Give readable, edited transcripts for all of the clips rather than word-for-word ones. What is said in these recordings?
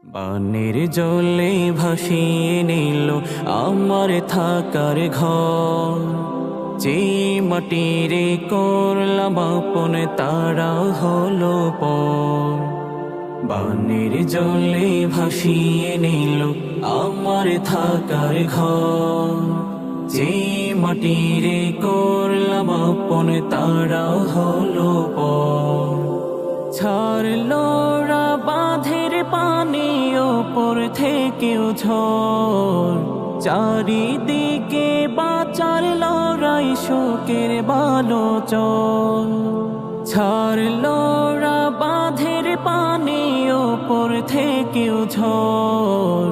বানের জলে ভাসিয়ে নিল আমার থাকার ঘর, যে মাটিরে করলাম আপন তারা হলো পর। বানের জলে ভাসিয়ে নিল আমার থাকার ঘর, যে মাটিরে করলাম আপন তারা হলো পর। ছাড়লো রা বাঁধের পানি ওপর থেকেও ঝড়, চারিদিকে বাঁচার লড়াই শোকের বালোচন। ছাড়লো রা বাঁধের পানি ওপর থেকেও ঝড়,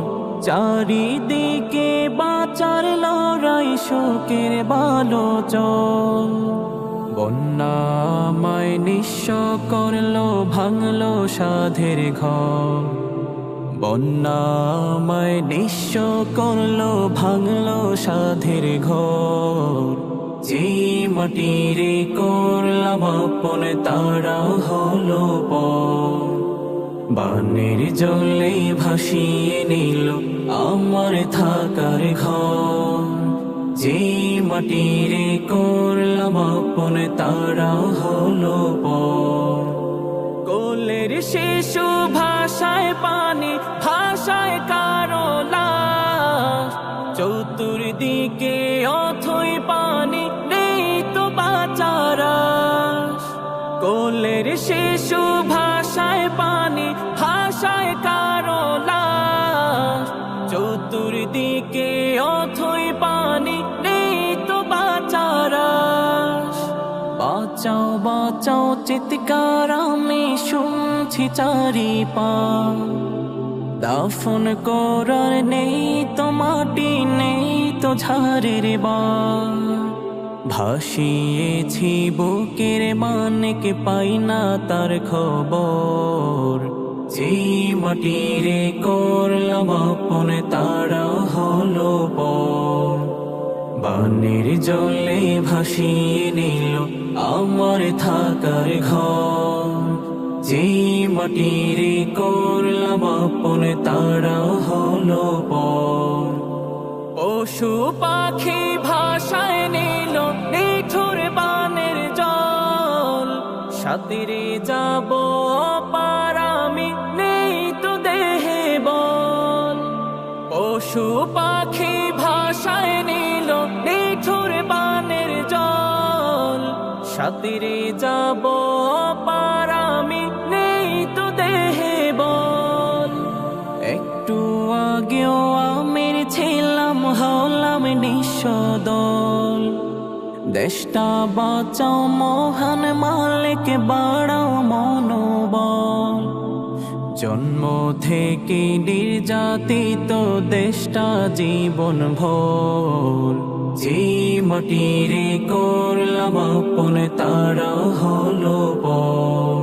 চারিদিকে বাঁচার লড়াই শোকের বালোচন। বন্যা আমায় নিঃস্ব করলো, ভাঙলো সাধের ঘর। বন্যা আমায় নিঃস্ব করলো, ভাঙলো সাধের ঘর, যে মাটিরে করলাম আপন তারা হলো পর। বানের জলে ভাসিয়ে নিল আমার থাকার ঘর, যে মাটিরে করলাম আপন তারা হলো পর। কোলের শিশু ভাষায় পানি, ভাষায় কারো লাশ, চতুর্দিকে অথই পানি, নেই তো বাঁচার আশ। কোলের শিশু ভাষায় পানি, ভাষায় কারো লাশ, চতুর্দিকে অথই পানি, নেই তো বাঁচার আশ। বাঁচাও বাঁচাও চিৎকার আমি শুনছি চারিপাশ, দাফন করার নেই তো মাটি, নেই তো ঝাড়ের বাঁধ। ভাসিয়েছি বুকের মানিক, পাই না তার খবর, যে মাটিরে করলাম আপন তারা হলো পর। বানের জলে ভাসিয়ে নিল আমার থাকার ঘর, যে মাটিরে করলাম আপন তারা হলো পর। পশু পাখি ভাষায় নিল নিঠুর বানের জল, সাঁতরে যাব পার আমি, নেই তো দেহে বল। পশু পাখি ভাষায় নিল নিঠুর বানের জল, সাঁতরে যাব পার আমি, নেই তো দেহে বল। একটু আগেও আমির ছিলাম, হলাম নিঃস্ব দল। দেশটা বাঁচাও মহান মালিক, বাড়াও মনোবল। জন্ম থেকে নির্যাতিত দেশটা জীবন ভর, যে মাটিরে করলাম আপন তারা হলো পর।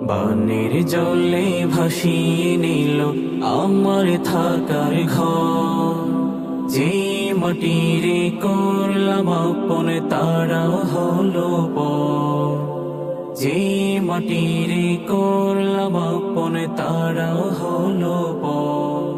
বানের জলে ভাসিয়ে নিল আমার থাকার ঘর, যে মাটিরে করলাম আপন তারা হলো পর। যে মাটিরে করলাম আপন তারা হলো পর।